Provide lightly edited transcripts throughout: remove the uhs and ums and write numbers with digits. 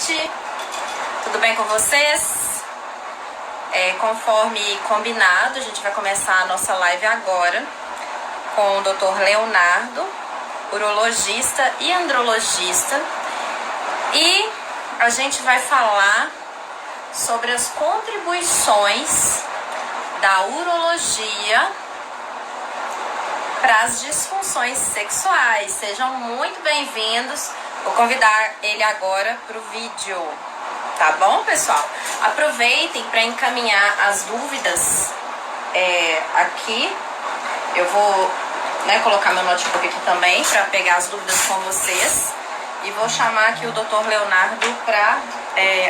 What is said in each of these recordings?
noite, tudo bem com vocês? Conforme combinado, a gente vai começar a nossa live agora com o Dr. Leonardo, urologista e andrologista, e a gente vai falar sobre as contribuições da urologia para as disfunções sexuais. Sejam muito bem-vindos. Vou convidar ele agora para o vídeo, tá bom, pessoal? Aproveitem para encaminhar as dúvidas aqui. Eu vou colocar meu notebook aqui também para pegar as dúvidas com vocês. E vou chamar aqui o Dr. Leonardo para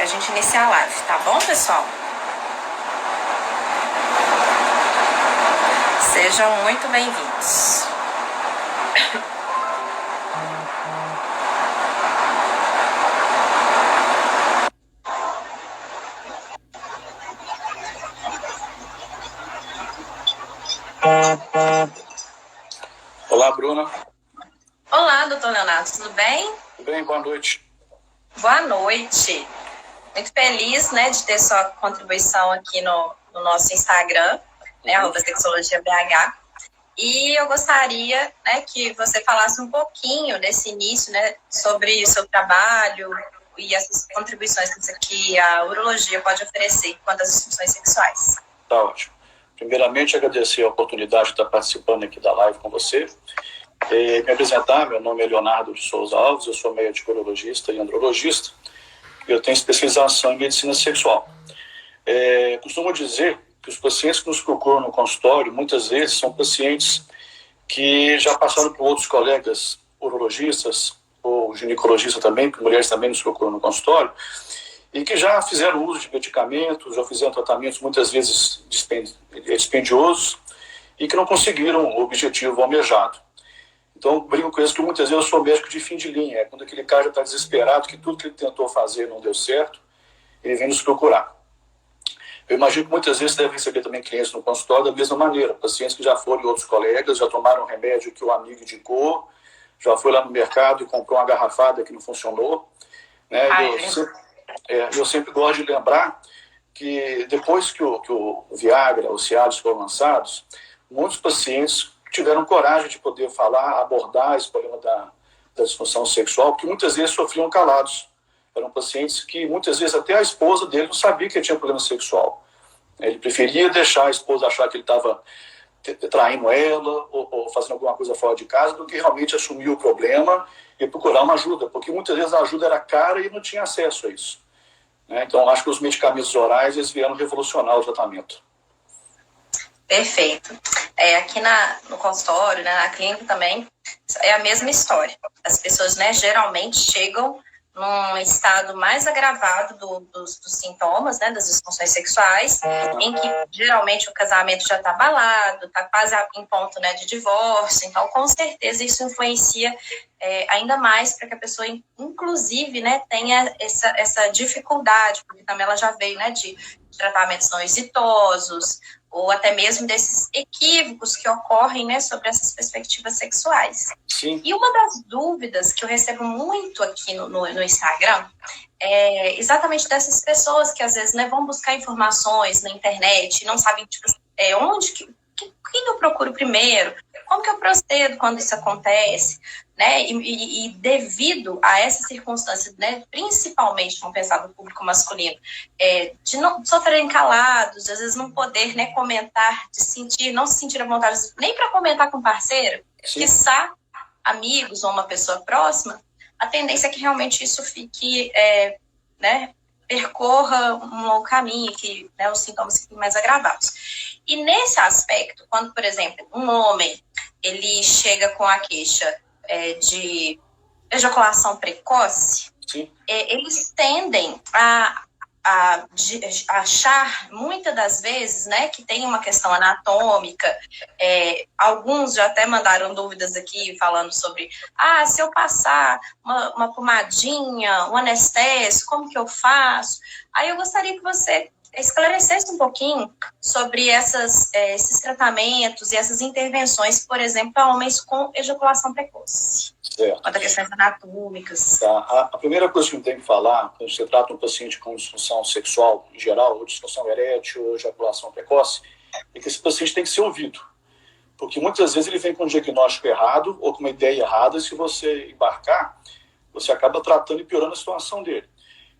a gente iniciar a live, tá bom, pessoal? Sejam muito bem-vindos. Olá, Bruna. Olá, doutor Leonardo, tudo bem? Tudo bem, boa noite. Boa noite. Muito feliz, de ter sua contribuição aqui no nosso Instagram, @sexologiabh. E eu gostaria, que você falasse um pouquinho desse início, sobre o seu trabalho e essas contribuições que a urologia pode oferecer quanto às disfunções sexuais. Tá ótimo. Primeiramente, agradecer a oportunidade de estar participando aqui da live com você. Me apresentar, meu nome é Leonardo de Souza Alves, eu sou médico urologista e andrologista, e eu tenho especialização em medicina sexual. Costumo dizer que os pacientes que nos procuram no consultório, muitas vezes, são pacientes que já passaram por outros colegas urologistas, ou ginecologistas também, porque mulheres também nos procuram no consultório, e que já fizeram uso de medicamentos, já fizeram tratamentos muitas vezes dispendiosos, e que não conseguiram o objetivo almejado. Então, eu brinco com isso que muitas vezes eu sou médico de fim de linha, quando aquele cara já está desesperado, que tudo que ele tentou fazer não deu certo, ele vem nos procurar. Eu imagino que muitas vezes deve receber também clientes no consultório da mesma maneira, pacientes que já foram outros colegas, já tomaram um remédio que o amigo indicou, já foi lá no mercado e comprou uma garrafada que não funcionou. Eu sempre gosto de lembrar que depois que o Viagra, os Cialis foram lançados, muitos pacientes tiveram coragem de poder falar, abordar esse problema da disfunção sexual, porque muitas vezes sofriam calados. Eram pacientes que muitas vezes até a esposa dele não sabia que ele tinha problema sexual. Ele preferia deixar a esposa achar que ele estava traindo ela ou fazendo alguma coisa fora de casa do que realmente assumir o problema e procurar uma ajuda, porque muitas vezes a ajuda era cara e não tinha acesso a isso. Então, acho que os medicamentos orais eles vieram revolucionar o tratamento. Perfeito. Aqui no consultório, na clínica também, é a mesma história. As pessoas, geralmente chegam num estado mais agravado dos sintomas, das disfunções sexuais, em que geralmente o casamento já está abalado, está quase em ponto de divórcio. Então, com certeza, isso influencia ainda mais para que a pessoa, inclusive, tenha essa dificuldade, porque também ela já veio de tratamentos não exitosos, ou até mesmo desses equívocos que ocorrem sobre essas perspectivas sexuais. Sim. E uma das dúvidas que eu recebo muito aqui no Instagram é exatamente dessas pessoas que às vezes vão buscar informações na internet e não sabem quem eu procuro primeiro, como que eu procedo quando isso acontece, e devido a essa circunstância, principalmente, vamos pensar no público masculino, de não sofrerem calados, às vezes não poder comentar, não se sentir à vontade nem para comentar com o parceiro, quiçá amigos ou uma pessoa próxima, a tendência é que realmente isso fique, percorra um longo caminho, que os sintomas fiquem mais agravados. E nesse aspecto, quando, por exemplo, um homem ele chega com a queixa de ejaculação precoce, eles tendem a achar, muitas das vezes, que tem uma questão anatômica. Alguns já até mandaram dúvidas aqui, falando sobre, se eu passar uma pomadinha, um anestésico, como que eu faço? Aí eu gostaria que você esclarecesse um pouquinho sobre esses tratamentos e essas intervenções, por exemplo, para homens com ejaculação precoce. Certo. Quanto a questões anatômicas. Tá. A primeira coisa que a gente tem que falar, quando você trata um paciente com disfunção sexual em geral, ou disfunção erétil, ou ejaculação precoce, é que esse paciente tem que ser ouvido. Porque muitas vezes ele vem com um diagnóstico errado, ou com uma ideia errada, e se você embarcar, você acaba tratando e piorando a situação dele.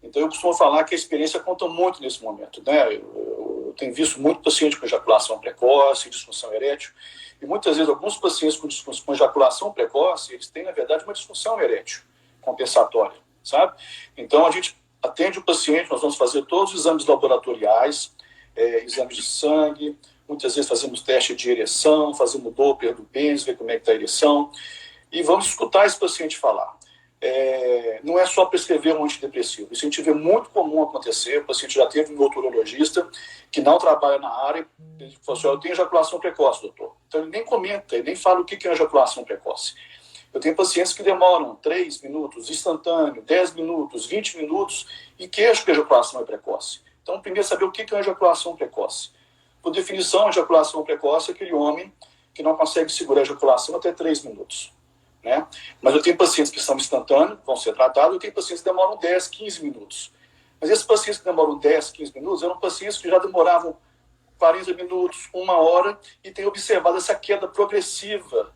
Então, eu costumo falar que a experiência conta muito nesse momento, né? Eu tenho visto muito paciente com ejaculação precoce, disfunção erétil, e muitas vezes alguns pacientes com ejaculação precoce, eles têm, na verdade, uma disfunção erétil compensatória, sabe? Então, a gente atende o paciente, nós vamos fazer todos os exames laboratoriais, exames de sangue, muitas vezes fazemos teste de ereção, fazemos Doppler do pênis, ver como é que está a ereção, e vamos escutar esse paciente falar. Não é só prescrever um antidepressivo. Isso a gente vê muito comum acontecer. O paciente já teve um outro urologista que não trabalha na área, ele falou assim: eu tenho ejaculação precoce, doutor. Então ele nem comenta, ele nem fala o que é ejaculação precoce. Eu tenho pacientes que demoram 3 minutos, instantâneo, 10 minutos, 20 minutos, e queixam que a ejaculação é precoce. Então, primeiro saber o que é uma ejaculação precoce. Por definição, a ejaculação precoce é aquele homem que não consegue segurar a ejaculação até 3 minutos. Né? Mas eu tenho pacientes que são instantâneos, vão ser tratados, eu tenho pacientes que demoram 10, 15 minutos. Mas esses pacientes que demoram 10, 15 minutos eram pacientes que já demoravam 40 minutos, 1 hora, e têm observado essa queda progressiva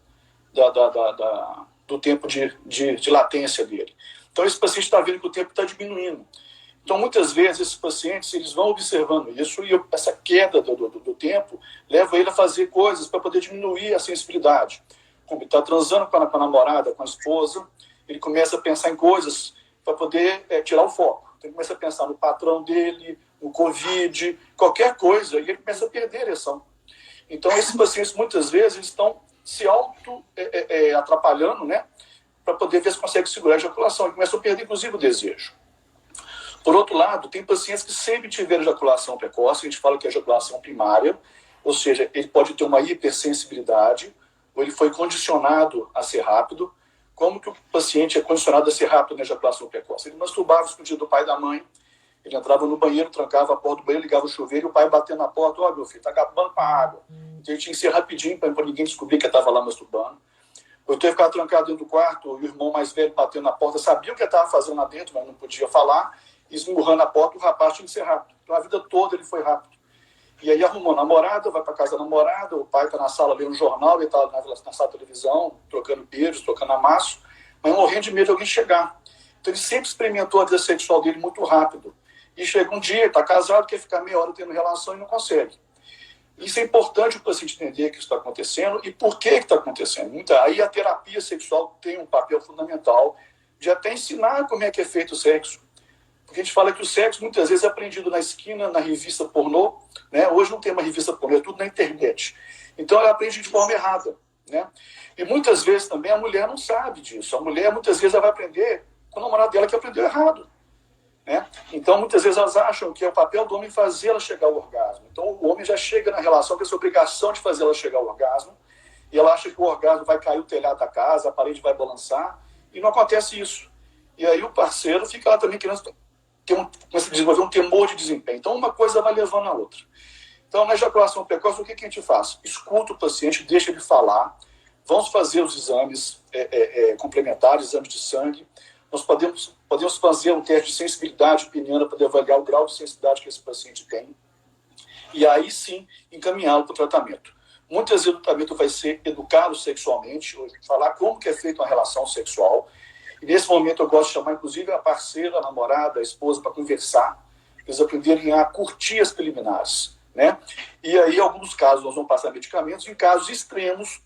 do tempo de latência dele. Então, esse paciente está vendo que o tempo está diminuindo. Então, muitas vezes, esses pacientes eles vão observando isso, e essa queda do tempo leva ele a fazer coisas para poder diminuir a sensibilidade. Como ele está transando com a namorada, com a esposa, ele começa a pensar em coisas para poder tirar o foco. Então, ele começa a pensar no patrão dele, no Covid, qualquer coisa, e ele começa a perder a ereção. Então, esses pacientes, muitas vezes, estão se atrapalhando, né, para poder ver se consegue segurar a ejaculação. Ele começa a perder, inclusive, o desejo. Por outro lado, tem pacientes que sempre tiveram ejaculação precoce, a gente fala que é ejaculação primária, ou seja, ele pode ter uma hipersensibilidade, ou ele foi condicionado a ser rápido. Como que o paciente é condicionado a ser rápido na ejaculação precoce? Ele masturbava escondido do pai e da mãe, ele entrava no banheiro, trancava a porta do banheiro, ligava o chuveiro, e o pai batendo na porta: ó, meu filho, tá acabando com a água. Então ele tinha que ser rapidinho para ninguém descobrir que ele estava lá masturbando. Ou então ele ficava trancado dentro do quarto, o irmão mais velho batendo na porta, sabia o que ele estava fazendo lá dentro, mas não podia falar, esmurrando a porta, o rapaz tinha que ser rápido. Então a vida toda ele foi rápido. E aí arrumou namorada, vai para casa da namorada, o pai está na sala lendo um jornal, ele está na sala de televisão, trocando beijos, trocando amasso, mas morrendo de medo de alguém chegar. Então ele sempre experimentou a vida sexual dele muito rápido. E chega um dia, está casado, quer ficar meia hora tendo relação e não consegue. Isso é importante o paciente entender que isso está acontecendo e por que está acontecendo. Aí a terapia sexual tem um papel fundamental de até ensinar como é que é feito o sexo. Porque a gente fala que o sexo muitas vezes é aprendido na esquina, na revista pornô, né? Hoje não tem uma revista pornô, é tudo na internet. Então ela aprende de forma errada, né? E muitas vezes também a mulher não sabe disso. A mulher muitas vezes ela vai aprender com o namorado dela que aprendeu errado, né? Então muitas vezes elas acham que é o papel do homem fazer ela chegar ao orgasmo. Então o homem já chega na relação com essa obrigação de fazer ela chegar ao orgasmo, e ela acha que o orgasmo vai cair o telhado da casa, a parede vai balançar, e não acontece isso. E aí o parceiro fica lá também querendo começa a desenvolver um temor de desempenho. Então, uma coisa vai levando a outra. Então, na ejaculação precoce, o que a gente faz? Escuta o paciente, deixa ele falar, vamos fazer os exames complementares, exames de sangue, nós podemos fazer um teste de sensibilidade peniana para avaliar o grau de sensibilidade que esse paciente tem, e aí sim, encaminhá-lo para o tratamento. Muitas vezes o tratamento vai ser educado sexualmente, falar como que é feita uma relação sexual. E nesse momento eu gosto de chamar, inclusive, a parceira, a namorada, a esposa, para conversar, para eles aprenderem a curtir as preliminares, né? E aí, em alguns casos, nós vamos passar medicamentos. Em casos extremos,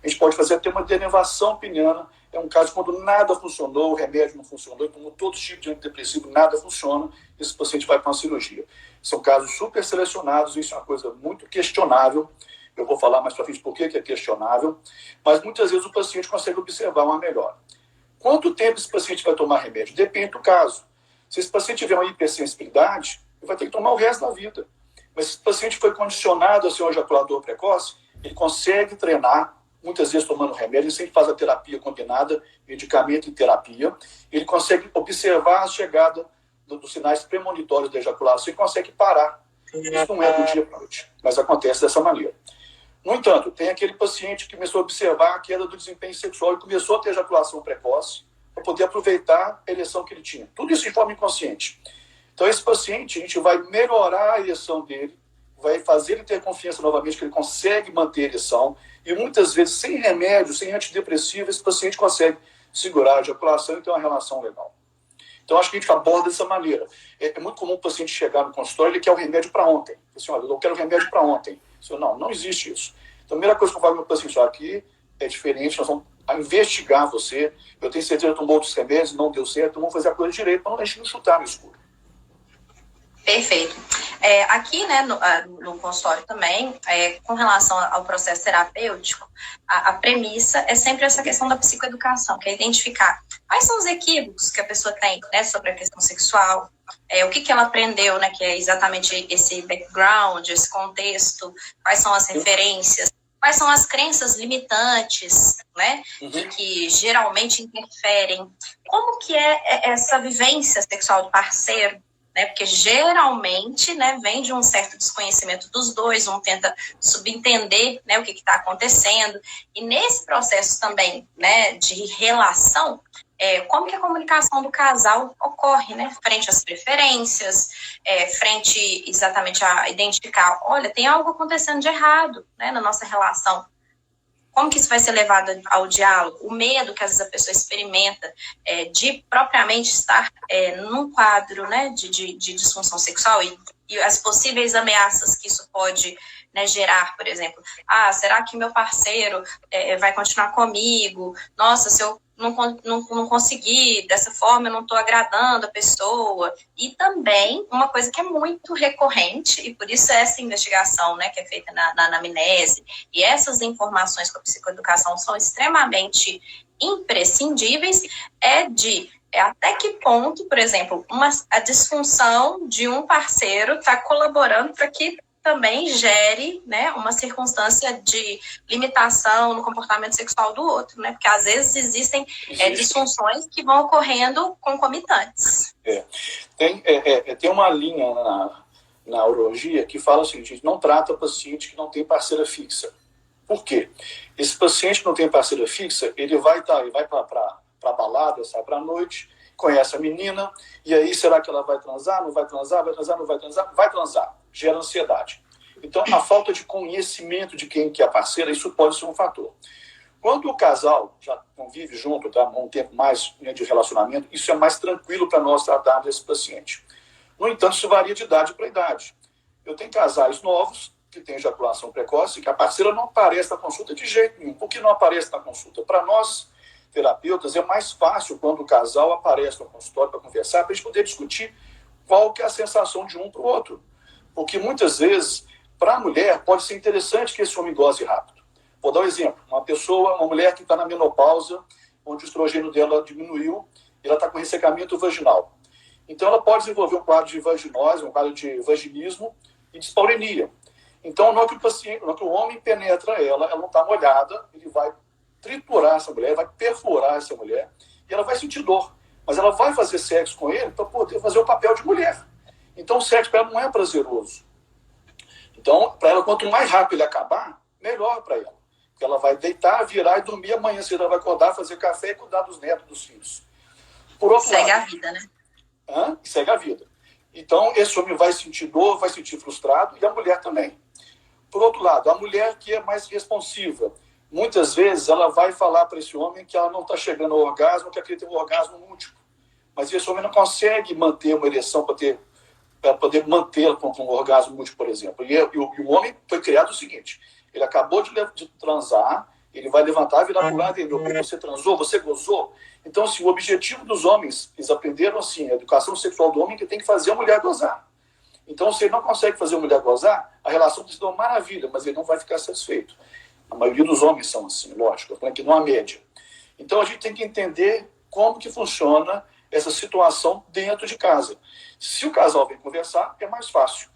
a gente pode fazer até uma denervação peniana. É um caso quando nada funcionou, o remédio não funcionou, como todo tipo de antidepressivo, nada funciona, esse paciente vai para uma cirurgia. São casos super selecionados, isso é uma coisa muito questionável. Eu vou falar mais para frente por que é questionável, mas muitas vezes o paciente consegue observar uma melhora. Quanto tempo esse paciente vai tomar remédio? Depende do caso. Se esse paciente tiver uma hipersensibilidade, ele vai ter que tomar o resto da vida. Mas se esse paciente foi condicionado a ser um ejaculador precoce, ele consegue treinar, muitas vezes tomando remédio, ele sempre faz a terapia combinada, medicamento e terapia, ele consegue observar a chegada dos sinais premonitórios da ejaculação e consegue parar. Isso não é do dia para a noite, mas acontece dessa maneira. No entanto, tem aquele paciente que começou a observar a queda do desempenho sexual e começou a ter ejaculação precoce para poder aproveitar a ereção que ele tinha. Tudo isso de forma inconsciente. Então, esse paciente, a gente vai melhorar a ereção dele, vai fazer ele ter confiança novamente que ele consegue manter a ereção e muitas vezes, sem remédio, sem antidepressivo, esse paciente consegue segurar a ejaculação e ter uma relação legal. Então, acho que a gente aborda dessa maneira. É muito comum o paciente chegar no consultório e ele quer o remédio para ontem. Assim, olha, eu quero o remédio para ontem. Não existe isso. Então, a primeira coisa que eu falo para o meu paciente, aqui é diferente, nós vamos investigar você, eu tenho certeza que tomou outros remédios, não deu certo, vamos fazer a coisa direito para não deixar de chutar no escuro. Perfeito. Aqui, né, no consultório também, com relação ao processo terapêutico, a premissa é sempre essa questão da psicoeducação, que é identificar quais são os equívocos que a pessoa tem, né, sobre a questão sexual, o que ela aprendeu, né, que é exatamente esse background, esse contexto, quais são as referências, quais são as crenças limitantes, né, que geralmente interferem, como que é essa vivência sexual do parceiro, né, porque geralmente, né, vem de um certo desconhecimento dos dois, um tenta subentender, né, o que está acontecendo, e nesse processo também, né, de relação, como que a comunicação do casal ocorre, né, frente às preferências, frente exatamente a identificar, olha, tem algo acontecendo de errado, né, na nossa relação. Como que isso vai ser levado ao diálogo? O medo que às vezes a pessoa experimenta de propriamente estar num quadro, né, de disfunção sexual e as possíveis ameaças que isso pode, né, gerar, por exemplo. Será que meu parceiro vai continuar comigo? Nossa, se eu não conseguir, dessa forma eu não estou agradando a pessoa. E também, uma coisa que é muito recorrente, e por isso essa investigação, né, que é feita na anamnese, e essas informações com a psicoeducação são extremamente imprescindíveis, até que ponto, por exemplo, a disfunção de um parceiro está colaborando para que também gere, né, uma circunstância de limitação no comportamento sexual do outro, né? Porque às vezes existem disfunções que vão ocorrendo concomitantes. Tem uma linha na urologia que fala o seguinte: a gente não trata paciente que não tem parceira fixa. Por quê? Esse paciente que não tem parceira fixa, ele vai para a balada, sai para a noite, conhece a menina, e aí será que ela vai transar, não vai transar, vai transar, não vai transar? Vai transar. Gera ansiedade. Então, a falta de conhecimento de quem que é a parceira, isso pode ser um fator. Quando o casal já convive junto, tá, um tempo mais, né, de relacionamento, isso é mais tranquilo para nós tratarmos esse paciente. No entanto, isso varia de idade para idade. Eu tenho casais novos que têm ejaculação precoce, que a parceira não aparece na consulta de jeito nenhum. Por que não aparece na consulta? Para nós, terapeutas, é mais fácil quando o casal aparece no consultório para conversar, para a gente poder discutir qual que é a sensação de um para o outro. Porque muitas vezes, para a mulher, pode ser interessante que esse homem goze rápido. Vou dar um exemplo. Uma mulher que está na menopausa, onde o estrogênio dela diminuiu, e ela está com ressecamento vaginal. Então, ela pode desenvolver um quadro de vaginose, um quadro de vaginismo e dispareunia. Então, na hora que o homem penetra ela não está molhada, ele vai triturar essa mulher, vai perfurar essa mulher, e ela vai sentir dor. Mas ela vai fazer sexo com ele para poder fazer o papel de mulher. Então, o sexo para ela não é prazeroso. Então, para ela, quanto mais rápido ele acabar, melhor para ela. Porque ela vai deitar, virar e dormir, amanhã cedo ela vai acordar, fazer café e cuidar dos netos, dos filhos. Por outro lado, a vida, né? Segue a vida. Então, esse homem vai sentir dor, vai sentir frustrado, e a mulher também. Por outro lado, a mulher que é mais responsiva, muitas vezes ela vai falar para esse homem que ela não está chegando ao orgasmo, que ela tem um orgasmo múltiplo. Mas esse homem não consegue manter uma ereção para poder mantê-la com um orgasmo múltiplo, por exemplo. E o homem foi criado o seguinte: ele acabou de transar, ele vai levantar, virar para o lado e dizer: você transou, você gozou. Então, assim, o objetivo dos homens, eles aprenderam assim, a educação sexual do homem, que tem que fazer a mulher gozar. Então, se ele não consegue fazer a mulher gozar, a relação se dá uma maravilha, mas ele não vai ficar satisfeito. A maioria dos homens são assim, lógico, eu falando que não há média. Então, a gente tem que entender como que funciona essa situação dentro de casa. Se o casal vem conversar, é mais fácil.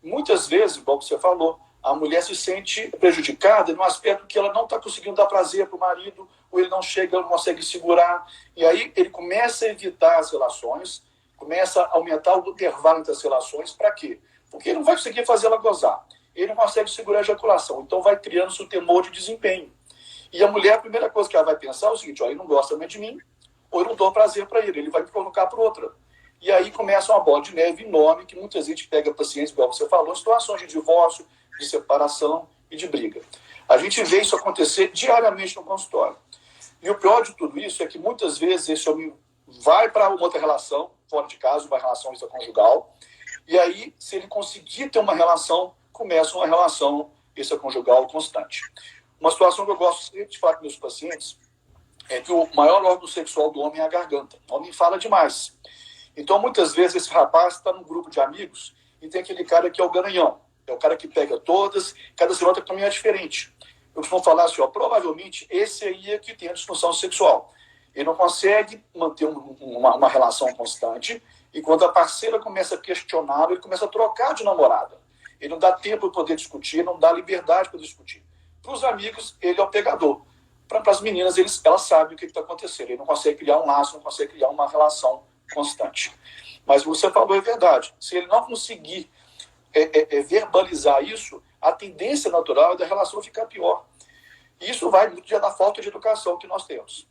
Muitas vezes, igual você falou, a mulher se sente prejudicada no aspecto que ela não está conseguindo dar prazer para o marido, ou ele não chega, não consegue segurar. E aí ele começa a evitar as relações, começa a aumentar o intervalo entre as relações. Para quê? Porque ele não vai conseguir fazer ela gozar. Ele não consegue segurar a ejaculação. Então vai criando-se um temor de desempenho. E a mulher, a primeira coisa que ela vai pensar é o seguinte: ó, ele não gosta mais de mim, ou eu não dou prazer para ele vai me colocar para outra. E aí começa uma bola de neve enorme, que muitas vezes pega pacientes, igual você falou, em situações de divórcio, de separação e de briga. A gente vê isso acontecer diariamente no consultório. E o pior de tudo isso é que muitas vezes esse homem vai para uma outra relação, fora de casa, uma relação extraconjugal, e aí, se ele conseguir ter uma relação, começa uma relação extraconjugal constante. Uma situação que eu gosto sempre de falar com meus pacientes é que o maior órgão sexual do homem é a garganta. O homem fala demais. Então, muitas vezes, esse rapaz está num grupo de amigos e tem aquele cara que é o garanhão. É o cara que pega todas, cada semana também é diferente. Eu costumo falar assim, ó, provavelmente esse aí é que tem a disfunção sexual. Ele não consegue manter uma relação constante, e quando a parceira começa a questioná-lo, ele começa a trocar de namorada. Ele não dá tempo para poder discutir, não dá liberdade para discutir. Para os amigos, ele é o pegador. Para as meninas, elas sabem o que está acontecendo. Ele não consegue criar um laço, não consegue criar uma relação constante. Mas você falou é verdade. Se ele não conseguir verbalizar isso, a tendência natural é da relação ficar pior. E isso vai muito da falta de educação que nós temos.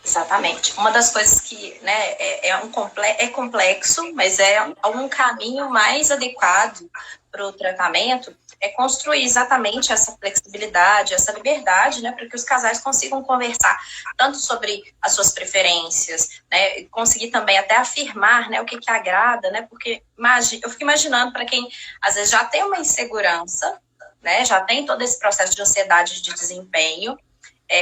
Exatamente. Uma das coisas que, né, é complexo, mas é um caminho mais adequado para o tratamento, é construir exatamente essa flexibilidade, essa liberdade, né, para que os casais consigam conversar tanto sobre as suas preferências, né, conseguir também até afirmar, né, o que agrada, né, porque eu fico imaginando para quem às vezes já tem uma insegurança, né, já tem todo esse processo de ansiedade de desempenho,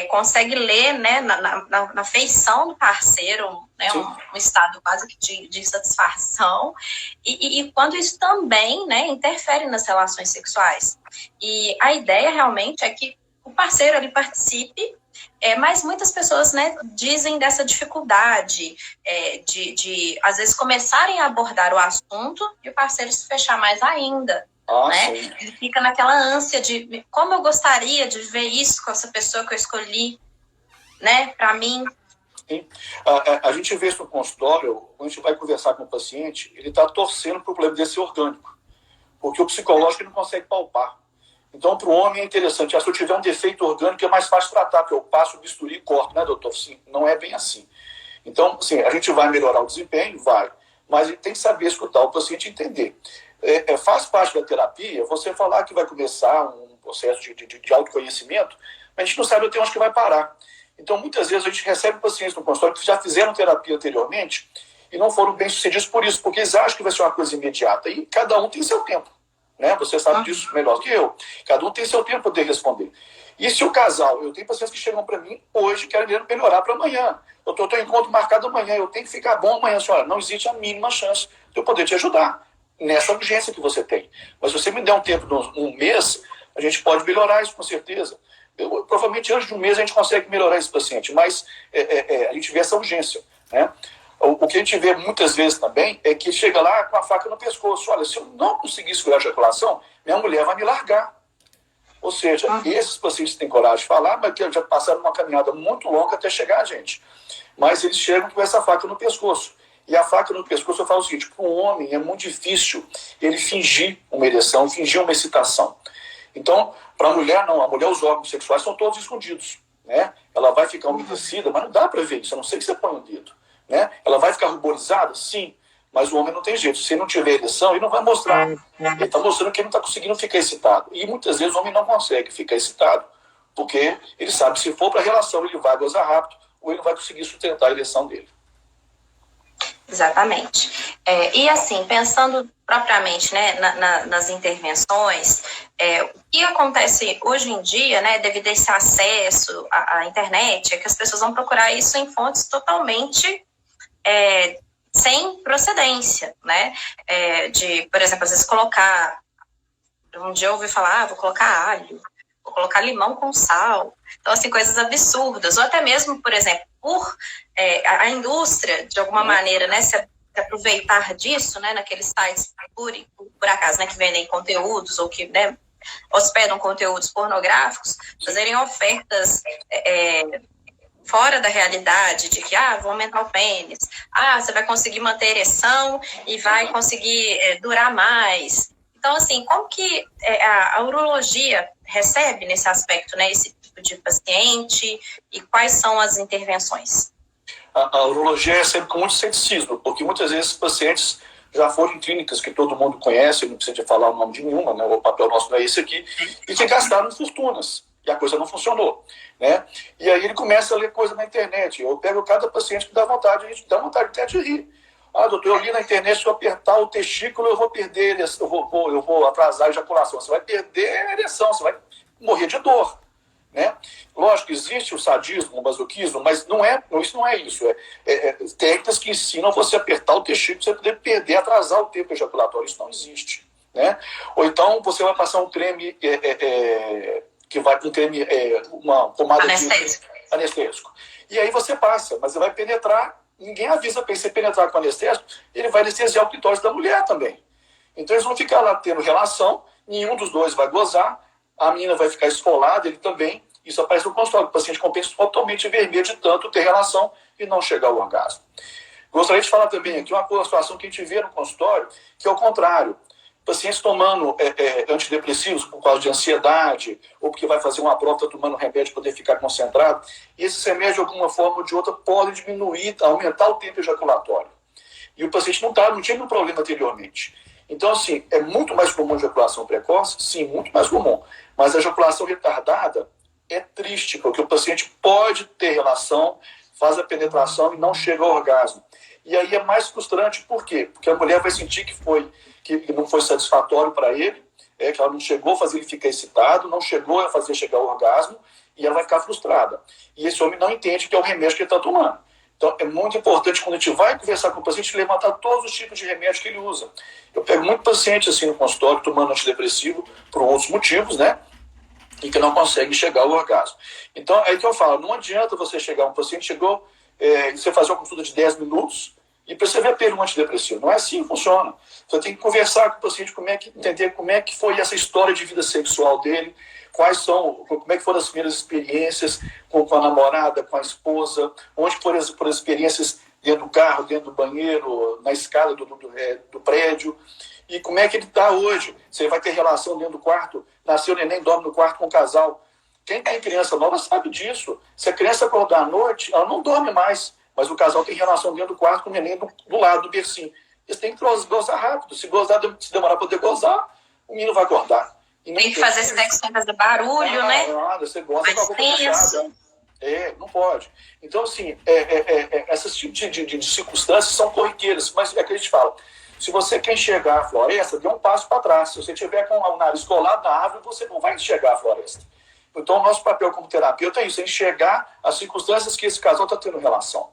consegue ler, né, na feição do parceiro, né, um estado quase que de satisfação, e quando isso também, né, interfere nas relações sexuais. E a ideia realmente é que o parceiro ele participe, mas muitas pessoas, né, dizem dessa dificuldade de às vezes começarem a abordar o assunto e o parceiro se fechar mais ainda. Né? Ele fica naquela ânsia de como eu gostaria de ver isso com essa pessoa que eu escolhi, né, para mim. Sim. A gente vê isso no consultório, quando a gente vai conversar com o paciente, ele está torcendo para o problema desse orgânico, porque o psicológico ele não consegue palpar. Então, para o homem é interessante, se eu tiver um defeito orgânico é mais fácil tratar, porque eu passo o bisturi e corto, né, doutor? Sim, não é bem assim. Então, sim, a gente vai melhorar o desempenho? Vai, mas ele tem que saber escutar o paciente e entender. Faz parte da terapia você falar que vai começar um processo de autoconhecimento, mas a gente não sabe até onde que vai parar. Então, muitas vezes a gente recebe pacientes no consultório que já fizeram terapia anteriormente e não foram bem-sucedidos por isso, porque eles acham que vai ser uma coisa imediata. E cada um tem seu tempo, né? Você sabe disso melhor que eu. Cada um tem seu tempo para poder responder. E se o casal, eu tenho pacientes que chegam para mim hoje, querem melhorar para amanhã. Eu estou encontro marcado amanhã, eu tenho que ficar bom amanhã, senhora. Não existe a mínima chance de eu poder te ajudar nessa urgência que você tem. Mas se você me der um tempo, um mês, a gente pode melhorar isso com certeza. Provavelmente antes de um mês a gente consegue melhorar esse paciente, mas a gente vê essa urgência, né? O que a gente vê muitas vezes também é que chega lá com a faca no pescoço. Olha, se eu não conseguir segurar a ejaculação, minha mulher vai me largar. Ou seja, esses pacientes têm coragem de falar, mas que já passaram uma caminhada muito longa até chegar a gente. Mas eles chegam com essa faca no pescoço. E a faca no pescoço, eu falo o seguinte: para um homem é muito difícil ele fingir uma ereção, fingir uma excitação. Então, para a mulher, não. A mulher, os órgãos sexuais são todos escondidos, né? Ela vai ficar umedecida, mas não dá para ver isso, a não ser que você põe o dedo, né? Ela vai ficar ruborizada? Sim, mas o homem não tem jeito. Se ele não tiver ereção, ele não vai mostrar. Ele está mostrando que ele não está conseguindo ficar excitado. E muitas vezes o homem não consegue ficar excitado, porque ele sabe que se for para a relação, ele vai gozar rápido, ou ele não vai conseguir sustentar a ereção dele. Exatamente. E assim, pensando propriamente, né, nas intervenções, o que acontece hoje em dia, né, devido a esse acesso à internet, é que as pessoas vão procurar isso em fontes totalmente sem procedência, né? Por exemplo, às vezes colocar, um dia eu ouvi falar, vou colocar alho, vou colocar limão com sal. Então, assim, coisas absurdas. Ou até mesmo, por exemplo, a indústria, de alguma maneira, né, se aproveitar disso, né, naqueles sites, por acaso, né, que vendem conteúdos ou que, né, hospedam conteúdos pornográficos, fazerem ofertas fora da realidade de que, vou aumentar o pênis, você vai conseguir manter a ereção e vai conseguir durar mais. Então, assim, como que a urologia recebe nesse aspecto, né, esse tipo de paciente e quais são as intervenções? A urologia recebe com muito ceticismo, porque muitas vezes os pacientes já foram em clínicas que todo mundo conhece, não precisa falar o nome de nenhuma, né? O papel nosso não é esse aqui, e que gastaram fortunas, e a coisa não funcionou, né? E aí ele começa a ler coisa na internet. Eu pego cada paciente que dá vontade até de rir. Doutor, eu li na internet, se eu apertar o testículo, eu vou perder, eu vou atrasar a ejaculação. Você vai perder a ereção, você vai morrer de dor, né? Lógico, existe o sadismo, o masoquismo, mas isso não é isso. Técnicas que ensinam você a apertar o testículo, você poder perder, atrasar o tempo ejaculatório. Isso não existe, né? Ou então você vai passar um creme que vai com creme, uma pomada anestésico. E aí você passa, mas você vai penetrar. Ninguém avisa para você penetrar com anestésico, ele vai anestesiar o clitóris da mulher também. Então eles vão ficar lá tendo relação, nenhum dos dois vai gozar, a menina vai ficar esfolada, ele também. Isso aparece no consultório, o paciente com o pênis totalmente vermelho de tanto ter relação e não chegar ao orgasmo. Gostaria de falar também aqui uma situação que a gente vê no consultório, que é o contrário. Pacientes tomando antidepressivos por causa de ansiedade, ou porque vai fazer uma prova, tomando remédio para poder ficar concentrado, e esses remédios, de alguma forma ou de outra, podem diminuir, aumentar o tempo ejaculatório. E o paciente não tinha nenhum problema anteriormente. Então, assim, é muito mais comum a ejaculação precoce? Sim, muito mais comum. Mas a ejaculação retardada é triste, porque o paciente pode ter relação, faz a penetração e não chega ao orgasmo. E aí é mais frustrante, por quê? Porque a mulher vai sentir que não foi satisfatório para ele, que ela não chegou a fazer ele ficar excitado, não chegou a fazer chegar ao orgasmo, e ela vai ficar frustrada. E esse homem não entende que é o remédio que ele está tomando. Então, é muito importante, quando a gente vai conversar com o paciente, levantar todos os tipos de remédios que ele usa. Eu pego muito paciente assim no consultório, tomando antidepressivo, por outros motivos, né? E que não consegue chegar ao orgasmo. Então, é aí que eu falo, não adianta você chegar, um paciente chegou, você fazer uma consulta de 10 minutos, e para você ver pelo antidepressivo. Não é assim que funciona. Você tem que conversar com o paciente, entender como é que foi essa história de vida sexual dele, como é que foram as primeiras experiências com a namorada, com a esposa, onde foram as experiências dentro do carro, dentro do banheiro, na escada do prédio, e como é que ele está hoje. Você vai ter relação dentro do quarto, nasceu o neném, dorme no quarto com o casal. Quem tem criança nova sabe disso. Se a criança acordar à noite, ela não dorme mais, mas o casal tem relação dentro do quarto com o neném do lado do bercinho. Eles têm que gozar rápido. Se demorar para poder gozar, o menino vai acordar. Tem que fazer sexo sem fazer barulho, né? Você goza com a boca fechada. Não pode. Então, assim, esses tipos de circunstâncias são corriqueiras, mas é que a gente fala. Se você quer enxergar a floresta, dê um passo para trás. Se você estiver com o nariz colado na árvore, você não vai enxergar a floresta. Então, o nosso papel como terapeuta é isso, é enxergar as circunstâncias que esse casal está tendo relação.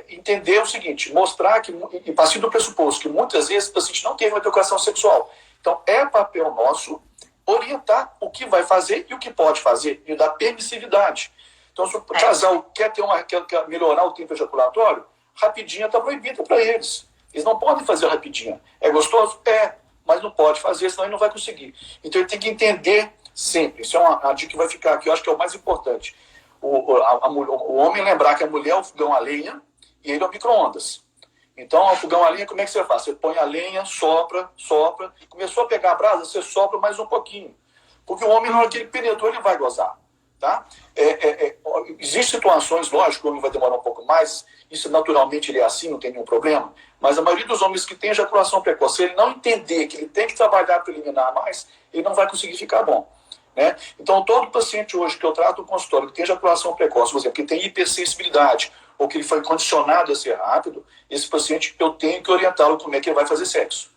Entender o seguinte, mostrar que, e partir do pressuposto que muitas vezes o paciente não teve uma educação sexual. Então, é papel nosso orientar o que vai fazer e o que pode fazer, e dar permissividade. Então, se o casal quer melhorar o tempo ejaculatório, rapidinha está proibida para eles. Eles não podem fazer rapidinho. É gostoso? Mas não pode fazer, senão ele não vai conseguir. Então ele tem que entender sempre. Isso é uma dica que vai ficar aqui, eu acho que é o mais importante. O homem lembrar que a mulher é o fogão a lenha e ele é o micro-ondas. Então, o fogão a lenha, como é que você faz? Você põe a lenha, sopra, começou a pegar a brasa, você sopra mais um pouquinho. Porque o homem, na hora que ele penetrou, ele vai gozar. Tá? Existem situações, lógico, que o homem vai demorar um pouco mais, isso naturalmente ele é assim, não tem nenhum problema, mas a maioria dos homens que tem ejaculação precoce, se ele não entender que ele tem que trabalhar para eliminar mais, ele não vai conseguir ficar bom. Né? Então, todo paciente hoje que eu trato no consultório que tem ejaculação precoce, por exemplo, que tem hipersensibilidade, ou que ele foi condicionado a ser rápido, esse paciente eu tenho que orientá-lo como é que ele vai fazer sexo.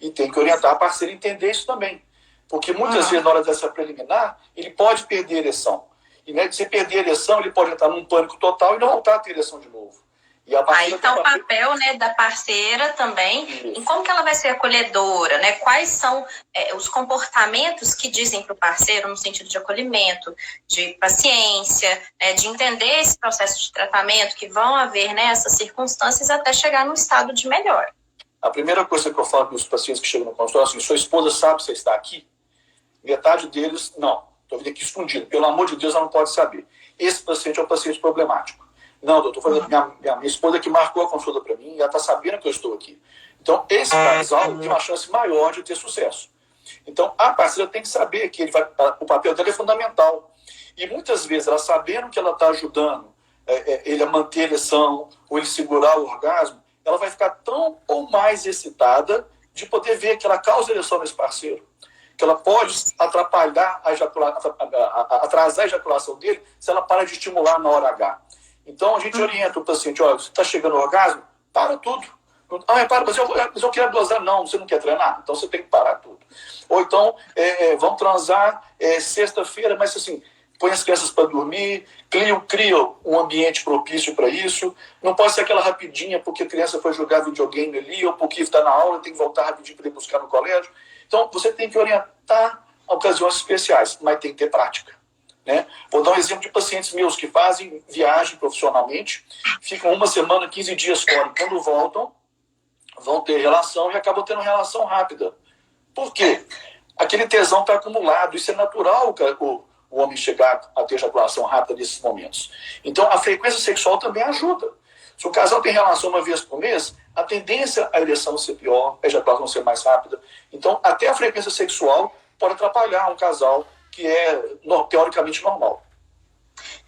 E tenho que orientar a parceira a entender isso também. Porque muitas vezes, na hora dessa preliminar, ele pode perder a ereção. E né, se perder a ereção, ele pode entrar num pânico total e não voltar a ter ereção de novo. E aí está o papel, né, da parceira também, em como que ela vai ser acolhedora, né? Quais são os comportamentos que dizem para o parceiro no sentido de acolhimento, de paciência, né, de entender esse processo de tratamento, que vão haver, né, essas circunstâncias até chegar num estado de melhor. A primeira coisa que eu falo para os pacientes que chegam no consultório é assim: sua esposa sabe que você está aqui? Metade deles, não. Estou vindo aqui escondido. Pelo amor de Deus, ela não pode saber. esse paciente é um paciente problemático. Não, doutor, minha esposa que marcou a consulta para mim, ela está sabendo que eu estou aqui. Então, esse casal tem uma chance maior de ter sucesso. Então, a parceira tem que saber que o papel dela é fundamental. E muitas vezes, ela sabendo que ela está ajudando ele a manter a ereção, ou ele segurar o orgasmo, ela vai ficar tão ou mais excitada de poder ver que ela causa ereção nesse parceiro, que ela pode atrapalhar atrasar a ejaculação dele se ela para de estimular na hora H. Então, a gente orienta o paciente, olha, você está chegando ao orgasmo, para tudo. Mas eu quero dosar. Não, você não quer treinar? Então você tem que parar tudo. Ou então, vão transar sexta-feira, mas assim, põe as crianças para dormir, cria um ambiente propício para isso. Não pode ser aquela rapidinha porque a criança foi jogar videogame ali, ou porque está na aula, tem que voltar rapidinho para ir buscar no colégio. Então, você tem que orientar a ocasiões especiais, mas tem que ter prática. Né? Vou dar um exemplo de pacientes meus que fazem viagem profissionalmente, ficam 1 semana, 15 dias fora, e quando voltam, vão ter relação e acabam tendo relação rápida. Por quê? Aquele tesão está acumulado. Isso é natural, o homem chegar a ter ejaculação rápida nesses momentos. Então, a frequência sexual também ajuda. Se o casal tem relação 1 vez por mês, a tendência à ereção ser pior, a ejaculação ser mais rápida. Então, até a frequência sexual pode atrapalhar um casal que é teoricamente normal.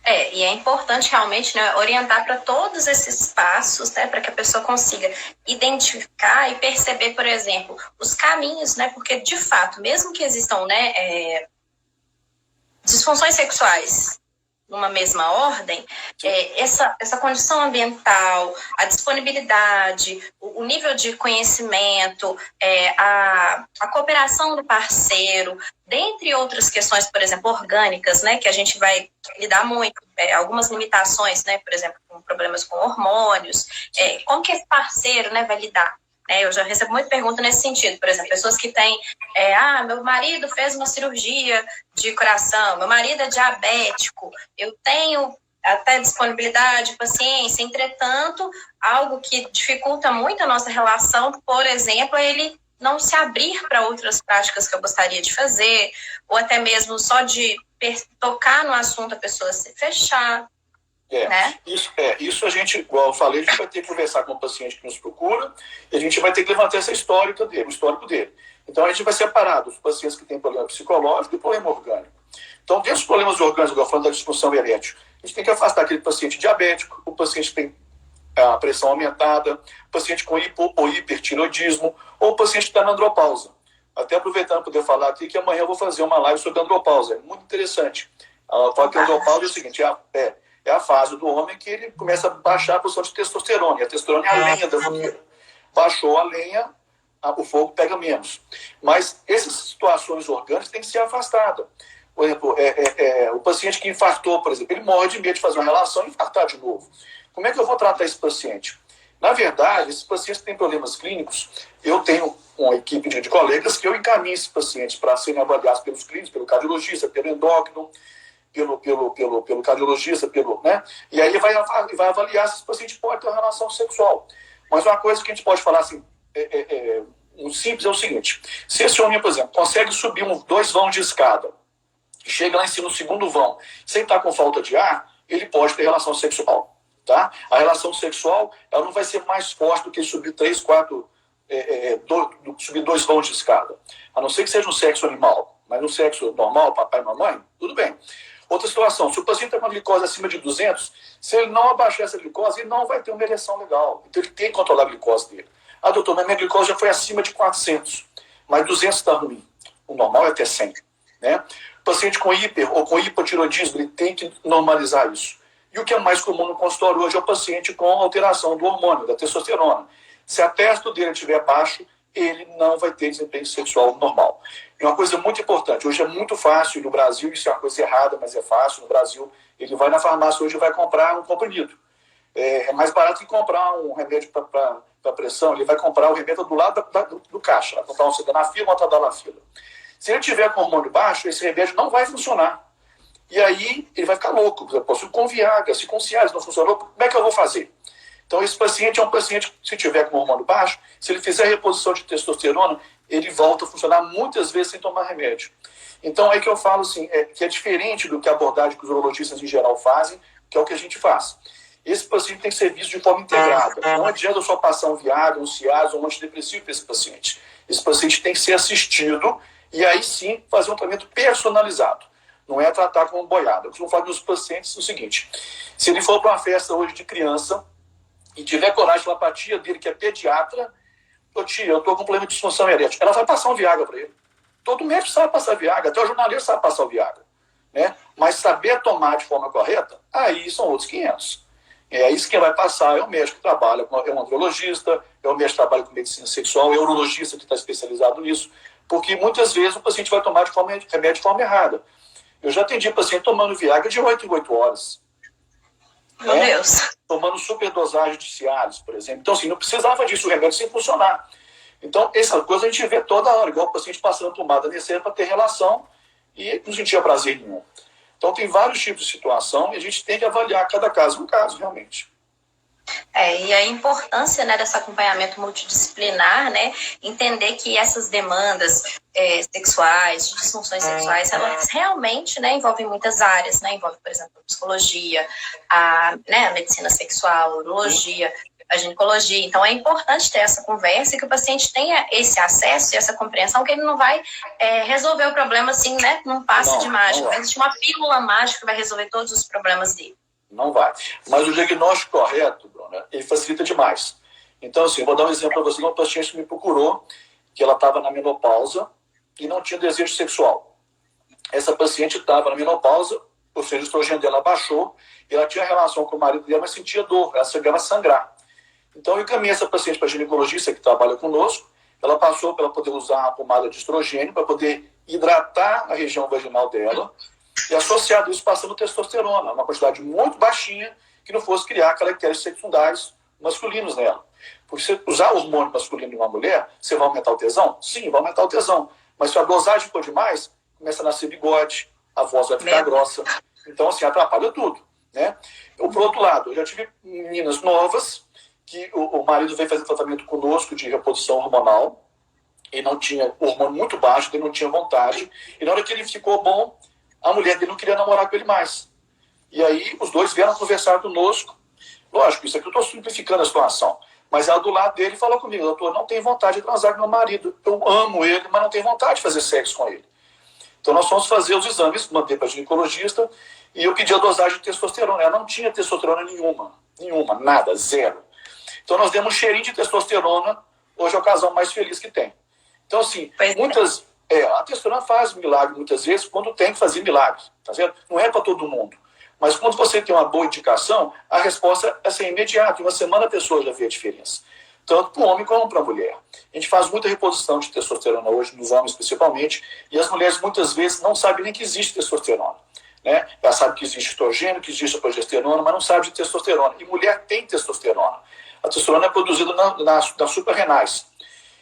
E é importante realmente, né, orientar para todos esses passos, né, para que a pessoa consiga identificar e perceber, por exemplo, os caminhos, né, porque de fato, mesmo que existam, né, disfunções sexuais numa mesma ordem, essa condição ambiental, a disponibilidade, o nível de conhecimento, a cooperação do parceiro, dentre outras questões, por exemplo, orgânicas, né, que a gente vai lidar muito, algumas limitações, né, por exemplo, com problemas com hormônios, como que esse parceiro, né, vai lidar? Eu já recebo muita pergunta nesse sentido, por exemplo, pessoas que têm, meu marido fez uma cirurgia de coração, meu marido é diabético, eu tenho até disponibilidade, paciência, entretanto, algo que dificulta muito a nossa relação, por exemplo, é ele não se abrir para outras práticas que eu gostaria de fazer, ou até mesmo só de tocar no assunto a pessoa se fechar. Né? Isso a gente, igual eu falei, a gente vai ter que conversar com o paciente que nos procura e a gente vai ter que levantar essa histórico dele. Então a gente vai separar dos pacientes que têm problema psicológico e problema orgânico. Então, dentro dos problemas orgânicos, igual falando da disfunção erétil, a gente tem que afastar aquele paciente diabético, o paciente que tem a pressão aumentada, o paciente com hipo ou hipertiroidismo, ou o paciente que está na andropausa. Até aproveitando para poder falar aqui que amanhã eu vou fazer uma live sobre andropausa. É muito interessante. Fala que a andropausa é o seguinte, é a fase do homem que ele começa a baixar a produção de testosterona. E a testosterona é a lenha da fogueira. Baixou a lenha, o fogo pega menos. Mas essas situações orgânicas têm que ser afastadas. Por exemplo, o paciente que infartou, por exemplo, ele morre de medo de fazer uma relação e infartar de novo. Como é que eu vou tratar esse paciente? Na verdade, esses pacientes que têm problemas clínicos, eu tenho uma equipe de colegas que eu encaminho esses pacientes para serem avaliados pelos clínicos, pelo cardiologista, pelo endócrino, pelo cardiologista, né? E aí vai avaliar se esse paciente pode ter uma relação sexual. Mas uma coisa que a gente pode falar assim, simples é o seguinte: se esse homem, por exemplo, consegue subir 2 vãos de escada, chega lá em cima no 2º vão, sem estar com falta de ar, ele pode ter relação sexual. Tá? A relação sexual ela não vai ser mais forte do que subir 3, 4, subir 2 vãos de escada. A não ser que seja um sexo animal, mas no sexo normal, papai e mamãe, tudo bem. Outra situação, se o paciente está com a glicose acima de 200, se ele não abaixar essa glicose, ele não vai ter uma ereção legal. Então ele tem que controlar a glicose dele. Doutor, mas minha glicose já foi acima de 400, mas 200 está ruim. O normal é até 100. Né? O paciente com hiper ou com hipotiroidismo, ele tem que normalizar isso. E o que é mais comum no consultório hoje é o paciente com alteração do hormônio, da testosterona. Se a testo dele estiver baixo, ele não vai ter desempenho sexual normal. E uma coisa muito importante, hoje é muito fácil no Brasil, isso é uma coisa errada, mas é fácil, no Brasil, ele vai na farmácia hoje e vai comprar um comprimido. É mais barato que comprar um remédio para pressão, ele vai comprar o remédio do lado do caixa, vai comprar um sildenafil, uma tadalafila. Se ele tiver com hormônio baixo, esse remédio não vai funcionar. E aí ele vai ficar louco. Eu posso com Viagra, se com Cialis não funcionou, como é que eu vou fazer? Então esse paciente é um paciente que, se tiver com hormônio baixo, se ele fizer reposição de testosterona, ele volta a funcionar muitas vezes sem tomar remédio. Então, é que eu falo assim, que é diferente do que a abordagem que os urologistas em geral fazem, que é o que a gente faz. Esse paciente tem que ser visto de forma integrada. Não adianta só passar um Viagra, um Cialis ou um antidepressivo para esse paciente. Esse paciente tem que ser assistido e aí sim fazer um tratamento personalizado. Não é tratar como boiada. Eu costumo falar dos pacientes o seguinte: se ele for para uma festa hoje de criança e tiver coragem de falar para a tia dele, que é pediatra, tia, eu estou com problema de disfunção erétil, ela vai passar um Viagra para ele. Todo médico sabe passar Viagra, até o jornalista sabe passar o Viagra. Né? Mas saber tomar de forma correta, aí são outros 500. Isso quem vai passar é o médico que trabalha, é um andrologista, é o médico que trabalha com medicina sexual, é o urologista que está especializado nisso, porque muitas vezes o paciente vai tomar remédio de forma errada. Eu já atendi paciente tomando Viagra de 8 em 8 horas. Meu Deus. Tomando superdosagem de Cialis, por exemplo. Então, assim, não precisava disso, o remédio sem funcionar. Então, essa coisa a gente vê toda hora, igual o paciente passando pomada necessária para ter relação e não sentia prazer nenhum. Então, tem vários tipos de situação e a gente tem que avaliar cada caso um caso, realmente. E a importância, né, desse acompanhamento multidisciplinar, né, entender que essas demandas sexuais, de disfunções sexuais, elas realmente, né, envolvem muitas áreas, né, envolve, por exemplo, a psicologia, a medicina sexual, a urologia, a ginecologia. Então, é importante ter essa conversa e que o paciente tenha esse acesso e essa compreensão, que ele não vai resolver o problema assim, né, num passe de mágica. Não existe uma pílula mágica que vai resolver todos os problemas dele. Não vai. Mas o diagnóstico correto, Bruna, ele facilita demais. Então, assim, eu vou dar um exemplo para você. Uma paciente que me procurou, que ela estava na menopausa e não tinha desejo sexual. Essa paciente estava na menopausa, ou seja, o estrogênio dela baixou, e ela tinha relação com o marido dela, mas sentia dor, ela chegava a sangrar. Então, eu encaminhei essa paciente para a ginecologista que trabalha conosco. Ela passou para ela poder usar a pomada de estrogênio para poder hidratar a região vaginal dela e, associado a isso, passando testosterona, uma quantidade muito baixinha, que não fosse criar caracteres secundários masculinos nela. Porque se você usar o hormônio masculino em uma mulher, você vai aumentar o tesão? Sim, vai aumentar o tesão. Mas se a dosagem for demais, começa a nascer bigode, a voz vai ficar grossa. Então, assim, atrapalha tudo. Né? Por outro lado, eu já tive meninas novas que o marido veio fazer tratamento conosco de reposição hormonal e não tinha hormônio muito baixo, ele não tinha vontade. E na hora que ele ficou bom, a mulher dele não queria namorar com ele mais. E aí os dois vieram conversar conosco. Lógico, isso aqui eu estou simplificando a situação. Mas ela do lado dele falou comigo: doutor, não tenho vontade de transar com meu marido. Eu amo ele, mas não tenho vontade de fazer sexo com ele. Então nós fomos fazer os exames, mandei para a ginecologista, e eu pedi a dosagem de testosterona. Ela não tinha testosterona nenhuma, nada, zero. Então nós demos um cheirinho de testosterona, hoje é o casal mais feliz que tem. Então, assim, a testosterona faz milagre muitas vezes quando tem que fazer milagre, tá vendo? Não é para todo mundo. Mas quando você tem uma boa indicação, a resposta é ser imediata. Em uma semana a pessoa já vê a diferença. Tanto para o homem como para a mulher. A gente faz muita reposição de testosterona hoje, nos homens principalmente, e as mulheres muitas vezes não sabem nem que existe testosterona. Né? Ela sabe que existe estrogênio, que existe a progesterona, mas não sabe de testosterona. E mulher tem testosterona. A testosterona é produzida nas suprarrenais.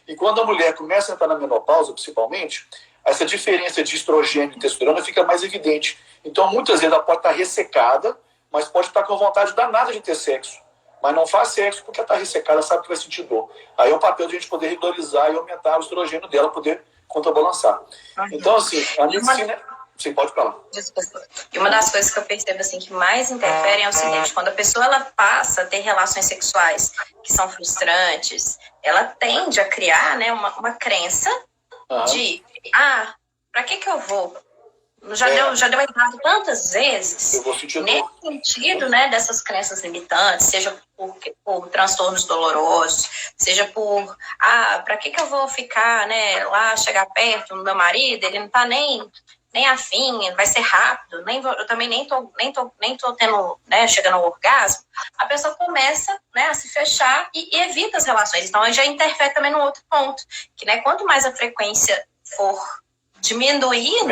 E quando a mulher começa a entrar na menopausa, principalmente, essa diferença de estrogênio e testosterona fica mais evidente. Então, muitas vezes, ela pode estar ressecada, mas pode estar com vontade danada de ter sexo. Mas não faz sexo porque ela está ressecada, sabe que vai sentir dor. Aí é o papel de a gente poder regularizar e aumentar o estrogênio dela, poder contrabalançar. Então, assim, a medicina... Sim, pode falar. Desculpa. E uma das coisas que eu percebo assim, que mais interferem é o seguinte: quando a pessoa ela passa a ter relações sexuais que são frustrantes, ela tende a criar, né, uma crença de para que eu vou? Já deu errado tantas vezes. Eu vou sentir nesse dor. sentido, né, dessas crenças limitantes, seja por transtornos dolorosos, seja por para que eu vou ficar, né, lá, chegar perto do meu marido, ele não tá nem afim, vai ser rápido, eu também nem tô tendo, né, chegando ao orgasmo. A pessoa começa, né, a se fechar e evita as relações. Então, já interfere também no outro ponto, que, né, quanto mais a frequência for diminuindo,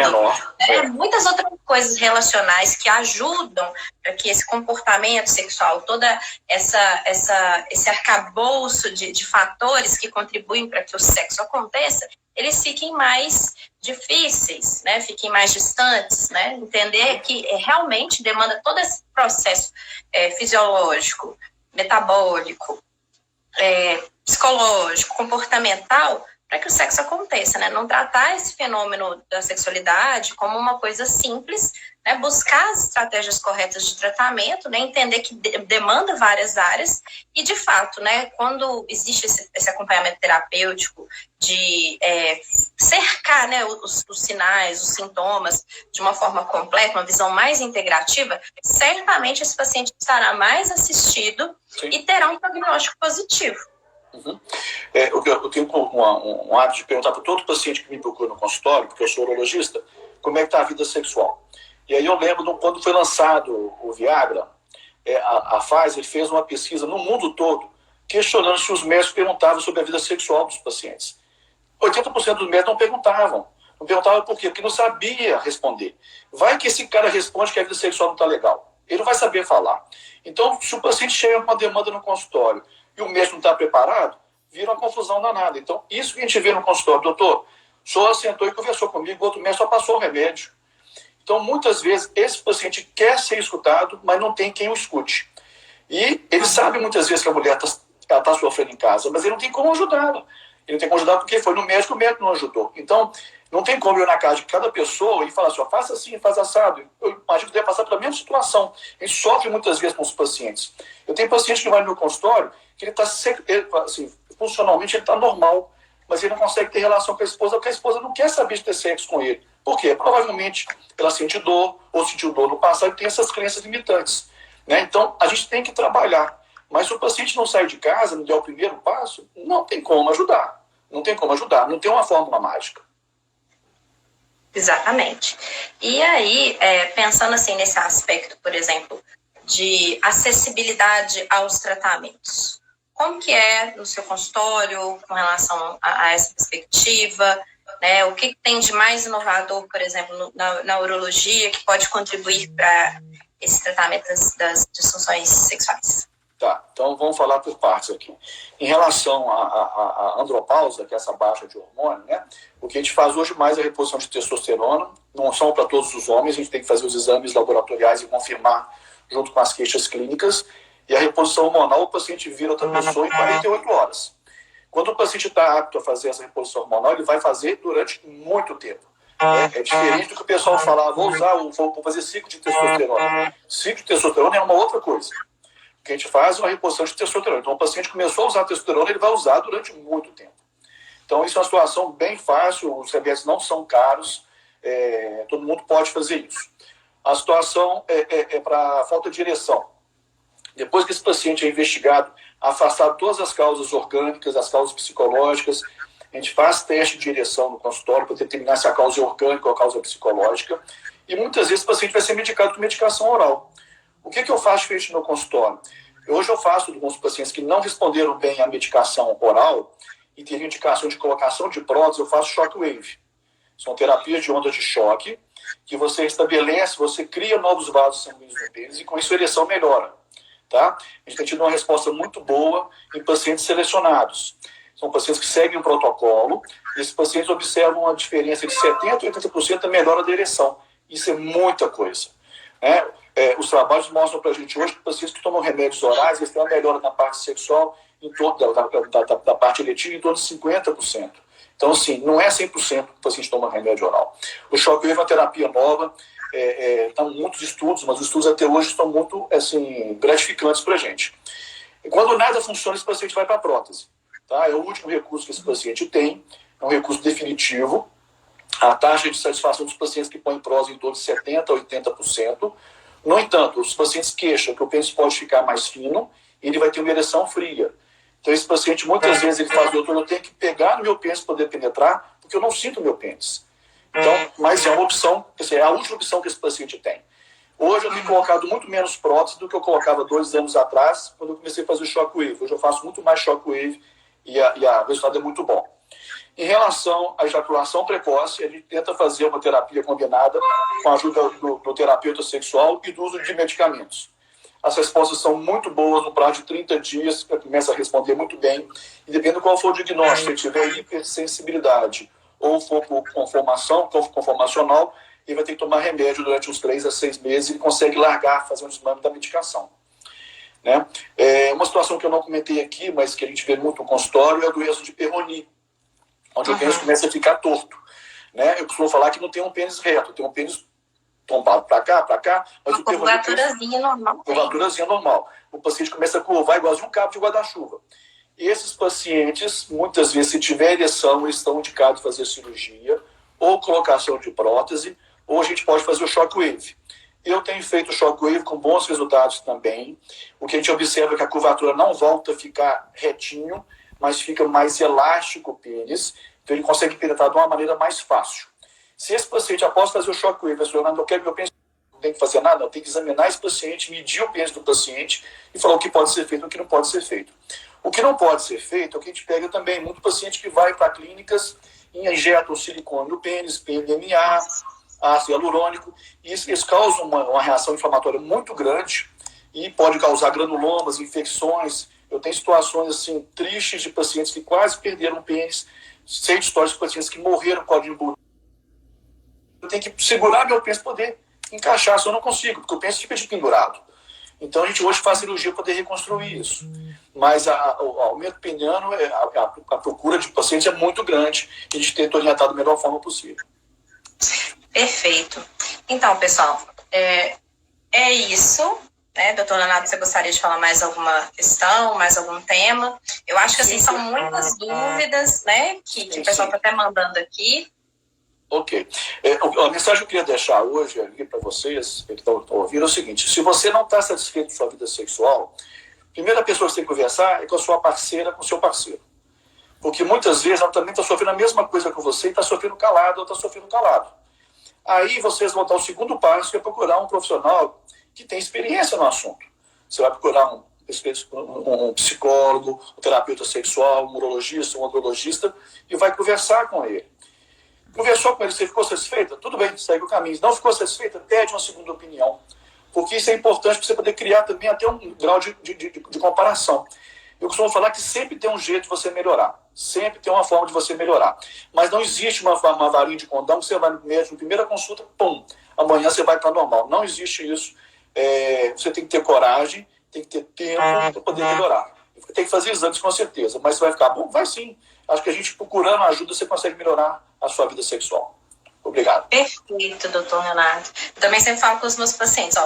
muitas outras coisas relacionais que ajudam para que esse comportamento sexual, toda esse arcabouço de fatores que contribuem para que o sexo aconteça, eles fiquem mais difíceis, né? Fiquem mais distantes, né? Entender que realmente demanda todo esse processo fisiológico, metabólico, psicológico, comportamental, para que o sexo aconteça, né? Não tratar esse fenômeno da sexualidade como uma coisa simples, né? Buscar as estratégias corretas de tratamento, né? Entender que demanda várias áreas e, de fato, né? Quando existe esse acompanhamento terapêutico de cercar, né? Os sinais, os sintomas de uma forma completa, uma visão mais integrativa, certamente esse paciente estará mais assistido Sim. E terá um prognóstico positivo. Uhum. Eu tenho um hábito de perguntar para todo paciente que me procura no consultório, porque eu sou urologista, como é que está a vida sexual. E aí eu lembro quando foi lançado o Viagra, a Pfizer fez uma pesquisa no mundo todo, questionando se os médicos perguntavam sobre a vida sexual dos pacientes. 80% dos médicos não perguntavam. Não perguntavam por quê? Porque não sabia responder. Vai que esse cara responde que a vida sexual não está legal. Ele não vai saber falar. Então, se o paciente chega com uma demanda no consultório e o médico não está preparado, vira uma confusão danada. Então, isso que a gente vê no consultório, doutor, o senhor sentou e conversou comigo, o outro médico só passou o remédio. Então, muitas vezes, esse paciente quer ser escutado, mas não tem quem o escute. E ele sabe muitas vezes que a mulher está sofrendo em casa, mas ele não tem como ajudá-la. Ele não tem como ajudar porque foi no médico, o médico não ajudou. Então, não tem como eu ir na casa de cada pessoa e falar assim, ó, faça assim, faz assado. Eu imagino que deve passar pela mesma situação. A gente sofre muitas vezes com os pacientes. Eu tenho paciente que vai no meu consultório, que ele está assim, funcionalmente ele está normal, mas ele não consegue ter relação com a esposa, porque a esposa não quer saber de ter sexo com ele. Por quê? Provavelmente ela sente dor, ou sentiu dor no passado, e tem essas crenças limitantes. Né? Então, a gente tem que trabalhar. Mas se o paciente não sair de casa, não der o primeiro passo, não tem como ajudar. Não tem como ajudar, não tem uma fórmula mágica. Exatamente. E aí, pensando assim nesse aspecto, por exemplo, de acessibilidade aos tratamentos, como que é no seu consultório com relação a essa perspectiva? Né? O que tem de mais inovador, por exemplo, na urologia, que pode contribuir para esse tratamento das disfunções sexuais? Tá, então vamos falar por partes aqui. Em relação à andropausa, que é essa baixa de hormônio, né? O que a gente faz hoje mais é a reposição de testosterona, não são para todos os homens, a gente tem que fazer os exames laboratoriais e confirmar junto com as queixas clínicas, e a reposição hormonal, o paciente vira outra pessoa em 48 horas. Quando o paciente está apto a fazer essa reposição hormonal, ele vai fazer durante muito tempo. É diferente do que o pessoal fala, vou fazer ciclo de testosterona. Ciclo de testosterona é uma outra coisa. O que a gente faz é uma reposição de testosterona. Então, o paciente começou a usar testosterona, ele vai usar durante muito tempo. Então, isso é uma situação bem fácil, os remédios não são caros, todo mundo pode fazer isso. A situação é para falta de ereção. Depois que esse paciente é investigado, afastado todas as causas orgânicas, as causas psicológicas, a gente faz teste de ereção no consultório para determinar se a causa é orgânica ou a causa psicológica. E muitas vezes o paciente vai ser medicado com medicação oral. O que eu faço diferente no meu consultório? Hoje eu faço com alguns pacientes que não responderam bem à medicação oral e teriam indicação de colocação de prótese, eu faço shockwave. São terapias de ondas de choque que você estabelece, você cria novos vasos sanguíneos no pênis e com isso a ereção melhora. Tá? A gente tem tido uma resposta muito boa em pacientes selecionados. São pacientes que seguem um protocolo e esses pacientes observam uma diferença de 70% a 80% da melhora da ereção. Isso é muita coisa. Né? Os trabalhos mostram para a gente hoje que pacientes que tomam remédios orais eles têm uma melhora na parte sexual em torno da parte eletiva em torno de 50%. Então, assim, não é 100% que o paciente toma remédio oral. O Shockwave é uma terapia nova, estão muitos estudos, mas os estudos até hoje estão muito assim, gratificantes para a gente. E quando nada funciona, esse paciente vai para a prótese. Tá? É o último recurso que esse paciente tem, é um recurso definitivo. A taxa de satisfação dos pacientes que põem prótese em torno de 70% a 80%. No entanto, os pacientes queixam que o pênis pode ficar mais fino e ele vai ter uma ereção fria. Então, esse paciente, muitas vezes, ele fala, doutor, eu tenho que pegar no meu pênis para poder penetrar, porque eu não sinto o meu pênis. Então, mas é uma opção, é a última opção que esse paciente tem. Hoje eu tenho colocado muito menos prótese do que eu colocava 2 anos atrás, quando eu comecei a fazer o shockwave. Hoje eu faço muito mais shockwave e o resultado é muito bom. Em relação à ejaculação precoce, a gente tenta fazer uma terapia combinada com a ajuda do terapeuta sexual e do uso de medicamentos. As respostas são muito boas, no prazo de 30 dias, começa a responder muito bem. E dependendo qual for o diagnóstico, se tiver hipersensibilidade ou for por conformacional, ele vai ter que tomar remédio durante uns 3 a 6 meses e ele consegue largar, fazer um desmame da medicação. Né? Uma situação que eu não comentei aqui, mas que a gente vê muito no consultório, é a doença de Peyronie. onde o pênis começa a ficar torto. Né? Eu costumo falar que não tem um pênis reto, tem um pênis tombado para cá, mas uma curvaturazinha normal. Curvaturazinha normal. O paciente começa a curvar igual de um cabo de guarda-chuva. E esses pacientes, muitas vezes, se tiver ereção, eles estão indicados a fazer cirurgia, ou colocação de prótese, ou a gente pode fazer o shockwave. Eu tenho feito o shockwave com bons resultados também. O que a gente observa é que a curvatura não volta a ficar retinho, mas fica mais elástico o pênis, então ele consegue penetrar de uma maneira mais fácil. Se esse paciente, após fazer o shockwave, eu quero meu pênis, não tem que fazer nada, eu tenho que examinar esse paciente, medir o pênis do paciente e falar o que pode ser feito e o que não pode ser feito. O que não pode ser feito é o que a gente pega também, muito paciente que vai para clínicas e injeta o silicone no pênis, PMMA, ácido hialurônico, e isso causa uma reação inflamatória muito grande e pode causar granulomas, infecções. Eu tenho situações assim tristes de pacientes que quase perderam o pênis, sei de histórias de pacientes que morreram com a embolia. Eu tenho que segurar meu pênis para poder encaixar, se eu não consigo, porque o pênis fica de pendurado. Então a gente hoje faz cirurgia para poder reconstruir isso. Mas o aumento peniano, a procura de pacientes é muito grande e a gente tenta orientar da melhor forma possível. Perfeito. Então, pessoal, é isso. Né, doutor Leonardo, você gostaria de falar mais alguma questão, mais algum tema? Eu acho que assim, são muitas dúvidas, né, que o pessoal está até mandando aqui. Ok. A mensagem que eu queria deixar hoje aqui para vocês, que estão ouvindo, é o seguinte: se você não está satisfeito com sua vida sexual, a primeira pessoa que você tem que conversar é com a sua parceira, com o seu parceiro. Porque muitas vezes ela também está sofrendo a mesma coisa que você e está sofrendo calado ou está sofrendo calado. Aí vocês vão dar o segundo passo, que é procurar um profissional que tem experiência no assunto. Você vai procurar um psicólogo, um terapeuta sexual, um urologista, um andrologista, e vai conversar com ele. Conversou com ele, você ficou satisfeita? Tudo bem, segue o caminho. Não ficou satisfeita? Pede uma segunda opinião. Porque isso é importante para você poder criar também até um grau de comparação. Eu costumo falar que sempre tem um jeito de você melhorar. Sempre tem uma forma de você melhorar. Mas não existe uma varinha de condão que você vai no médico, na primeira consulta, pum, amanhã você vai para normal. Não existe isso. Você tem que ter coragem, tem que ter tempo para poder melhorar. Tem que fazer exames com certeza, mas você vai ficar bom? Vai sim. Acho que a gente procurando ajuda, você consegue melhorar a sua vida sexual. Obrigado. Perfeito, doutor Leonardo. Eu também sempre falo com os meus pacientes,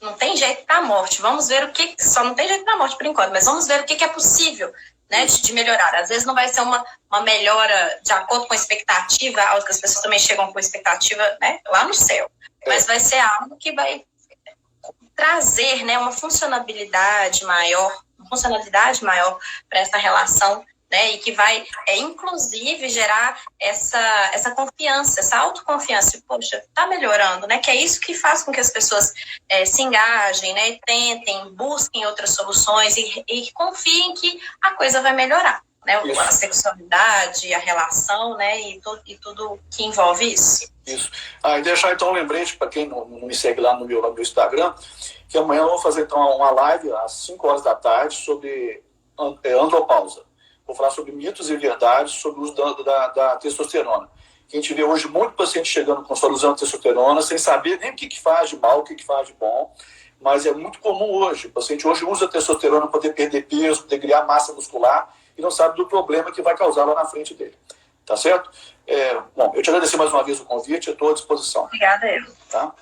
não tem jeito para a morte, vamos ver só não tem jeito para a morte por enquanto, mas vamos ver o que é possível, né, de melhorar. Às vezes não vai ser uma melhora de acordo com a expectativa, algo que as pessoas também chegam com expectativa, né, lá no céu, mas vai ser algo que vai trazer, né, uma funcionalidade maior para essa relação, né, e que vai, inclusive, gerar essa confiança, essa autoconfiança. Poxa, está melhorando, né? Que é isso que faz com que as pessoas se engajem, né? Tentem, busquem outras soluções e confiem que a coisa vai melhorar, né? Isso. A sexualidade, a relação, né? E tudo que envolve isso. Isso. E deixar então um lembrete para quem não me segue lá no meu Instagram, que amanhã eu vou fazer então uma live às 5 horas da tarde sobre andropausa. Vou falar sobre mitos e verdades sobre o uso da testosterona. Que a gente vê hoje muito paciente chegando com só usando testosterona sem saber nem o que faz de mal, o que faz de bom, mas é muito comum hoje. O paciente hoje usa testosterona para poder perder peso, poder criar massa muscular e não sabe do problema que vai causar lá na frente dele. Tá certo? Bom, eu te agradecer mais uma vez o convite, eu estou à disposição. Obrigada, eu. Tá?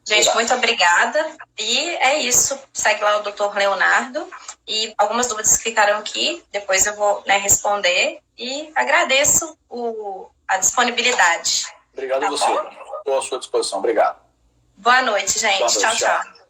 Gente, obrigado. Muito obrigada. E é isso. Segue lá o Dr. Leonardo. E algumas dúvidas que ficaram aqui, depois eu vou responder. E agradeço a disponibilidade. Obrigado a você. Estou à sua disposição. Obrigado. Boa noite, gente. Boa noite, tchau.